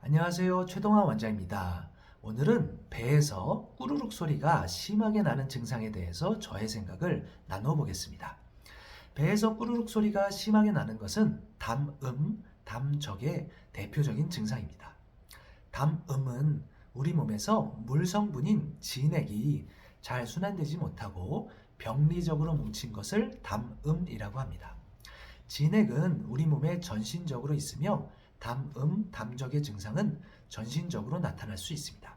안녕하세요. 최동환 원장입니다. 오늘은 배에서 꾸르륵 소리가 심하게 나는 증상에 대해서 저의 생각을 나눠보겠습니다. 배에서 꾸르륵 소리가 심하게 나는 것은 담음, 담적의 대표적인 증상입니다. 담음은 우리 몸에서 물 성분인 진액이 잘 순환되지 못하고 병리적으로 뭉친 것을 담음이라고 합니다. 진액은 우리 몸에 전신적으로 있으며 담음, 담적의 증상은 전신적으로 나타날 수 있습니다.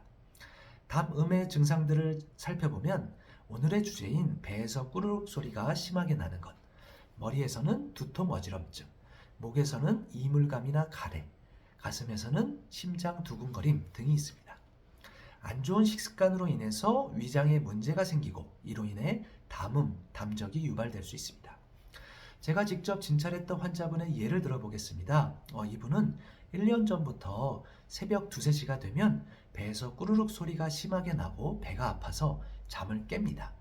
담음의 증상들을 살펴보면 오늘의 주제인 배에서 꾸르륵 소리가 심하게 나는 것, 머리에서는 두통 어지럼증, 목에서는 이물감이나 가래, 가슴에서는 심장 두근거림 등이 있습니다. 안 좋은 식습관으로 인해서 위장에 문제가 생기고 이로 인해 담음, 담적이 유발될 수 있습니다. 제가 직접 진찰했던 환자분의 예를 들어보겠습니다. 이분은 1년 전부터 새벽 2, 3시가 되면 배에서 꾸르륵 소리가 심하게 나고 배가 아파서 잠을 깹니다.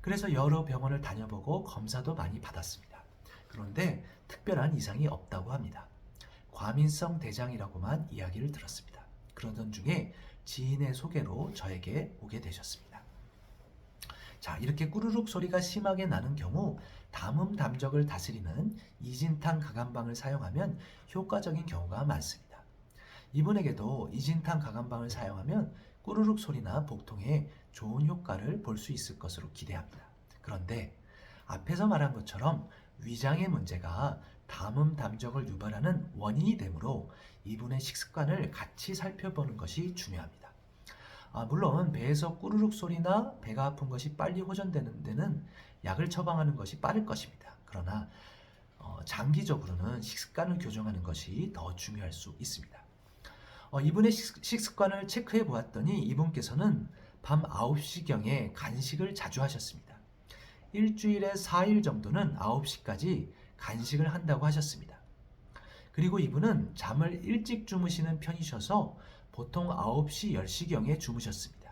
그래서 여러 병원을 다녀보고 검사도 많이 받았습니다. 그런데 특별한 이상이 없다고 합니다. 과민성 대장이라고만 이야기를 들었습니다. 그러던 중에 지인의 소개로 저에게 오게 되셨습니다. 자, 이렇게 꾸르륵 소리가 심하게 나는 경우 담음 담적을 다스리는 이진탕 가감방을 사용하면 효과적인 경우가 많습니다. 이분에게도 이진탕 가감방을 사용하면 꾸르륵 소리나 복통에 좋은 효과를 볼 수 있을 것으로 기대합니다. 그런데 앞에서 말한 것처럼 위장의 문제가 담음 담적을 유발하는 원인이 되므로 이분의 식습관을 같이 살펴보는 것이 중요합니다. 물론 배에서 꾸르륵 소리나 배가 아픈 것이 빨리 호전되는 데는 약을 처방하는 것이 빠를 것입니다. 그러나 장기적으로는 식습관을 교정하는 것이 더 중요할 수 있습니다. 이분의 식습관을 체크해 보았더니 이분께서는 밤 9시경에 간식을 자주 하셨습니다. 일주일에 4일 정도는 9시까지 간식을 한다고 하셨습니다. 그리고 이분은 잠을 일찍 주무시는 편이셔서 보통 9시, 10시경에 주무셨습니다.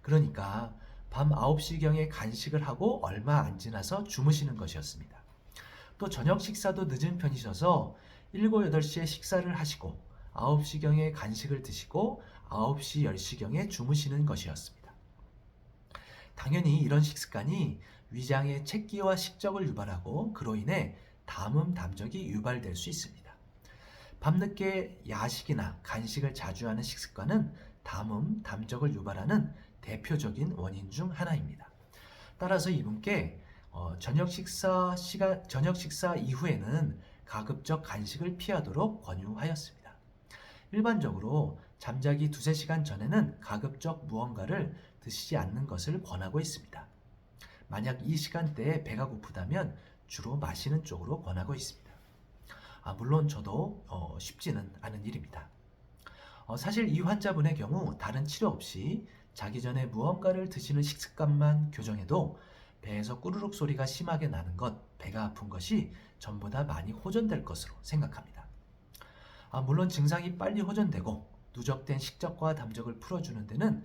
그러니까 밤 9시경에 간식을 하고 얼마 안 지나서 주무시는 것이었습니다. 또 저녁 식사도 늦은 편이셔서 7, 8시에 식사를 하시고 9시경에 간식을 드시고 9시, 10시경에 주무시는 것이었습니다. 당연히 이런 식습관이 위장의 책기와 식적을 유발하고 그로 인해 담음, 담적이 유발될 수 있습니다. 밤늦게 야식이나 간식을 자주 하는 식습관은 담음, 담적을 유발하는 대표적인 원인 중 하나입니다. 따라서 이분께 저녁 식사 이후에는 가급적 간식을 피하도록 권유하였습니다. 일반적으로 잠자기 2~3시간 전에는 가급적 무언가를 드시지 않는 것을 권하고 있습니다. 만약 이 시간대에 배가 고프다면 주로 마시는 쪽으로 권하고 있습니다. 물론 저도 쉽지는 않은 일입니다. 사실 이 환자분의 경우 다른 치료 없이 자기 전에 무언가를 드시는 식습관만 교정해도 배에서 꾸르륵 소리가 심하게 나는 것, 배가 아픈 것이 전보다 많이 호전될 것으로 생각합니다. 물론 증상이 빨리 호전되고 누적된 식적과 담적을 풀어주는 데는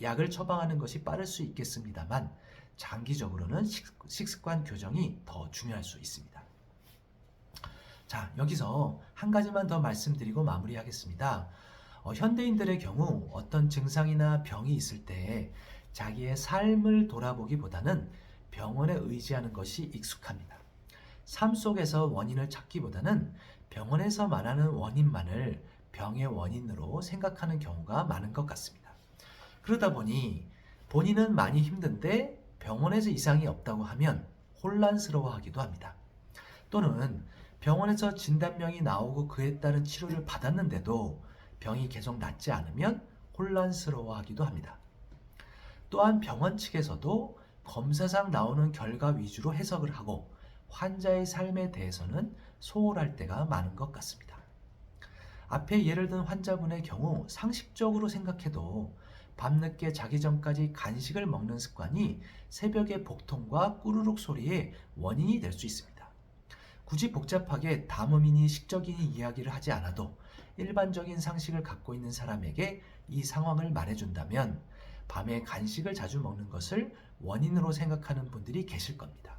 약을 처방하는 것이 빠를 수 있겠습니다만 장기적으로는 식습관 교정이 더 중요할 수 있습니다. 자, 여기서 한 가지만 더 말씀드리고 마무리하겠습니다. 현대인들의 경우 어떤 증상이나 병이 있을 때 자기의 삶을 돌아보기보다는 병원에 의지하는 것이 익숙합니다. 삶 속에서 원인을 찾기보다는 병원에서 말하는 원인만을 병의 원인으로 생각하는 경우가 많은 것 같습니다. 그러다 보니 본인은 많이 힘든데 병원에서 이상이 없다고 하면 혼란스러워하기도 합니다. 또는 병원에서 진단명이 나오고 그에 따른 치료를 받았는데도 병이 계속 낫지 않으면 혼란스러워하기도 합니다. 또한 병원 측에서도 검사상 나오는 결과 위주로 해석을 하고 환자의 삶에 대해서는 소홀할 때가 많은 것 같습니다. 앞에 예를 든 환자분의 경우 상식적으로 생각해도 밤늦게 자기 전까지 간식을 먹는 습관이 새벽의 복통과 꾸르륵 소리의 원인이 될 수 있습니다. 굳이 복잡하게 담음이니 식적이니 이야기를 하지 않아도 일반적인 상식을 갖고 있는 사람에게 이 상황을 말해준다면 밤에 간식을 자주 먹는 것을 원인으로 생각하는 분들이 계실 겁니다.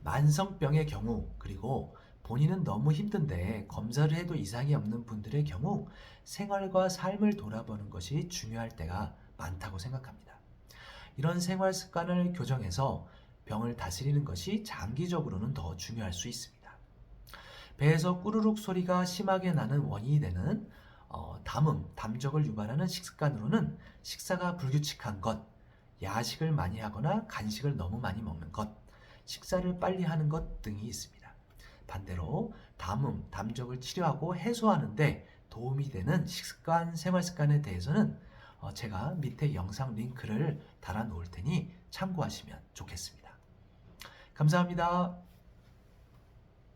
만성병의 경우 그리고 본인은 너무 힘든데 검사를 해도 이상이 없는 분들의 경우 생활과 삶을 돌아보는 것이 중요할 때가 많다고 생각합니다. 이런 생활 습관을 교정해서 병을 다스리는 것이 장기적으로는 더 중요할 수 있습니다. 배에서 꾸르륵 소리가 심하게 나는 원인이 되는 담음, 담적을 유발하는 식습관으로는 식사가 불규칙한 것, 야식을 많이 하거나 간식을 너무 많이 먹는 것, 식사를 빨리 하는 것 등이 있습니다. 반대로 담음, 담적을 치료하고 해소하는데 도움이 되는 식습관, 생활 습관에 대해서는 제가 밑에 영상 링크를 달아 놓을 테니 참고하시면 좋겠습니다. 감사합니다.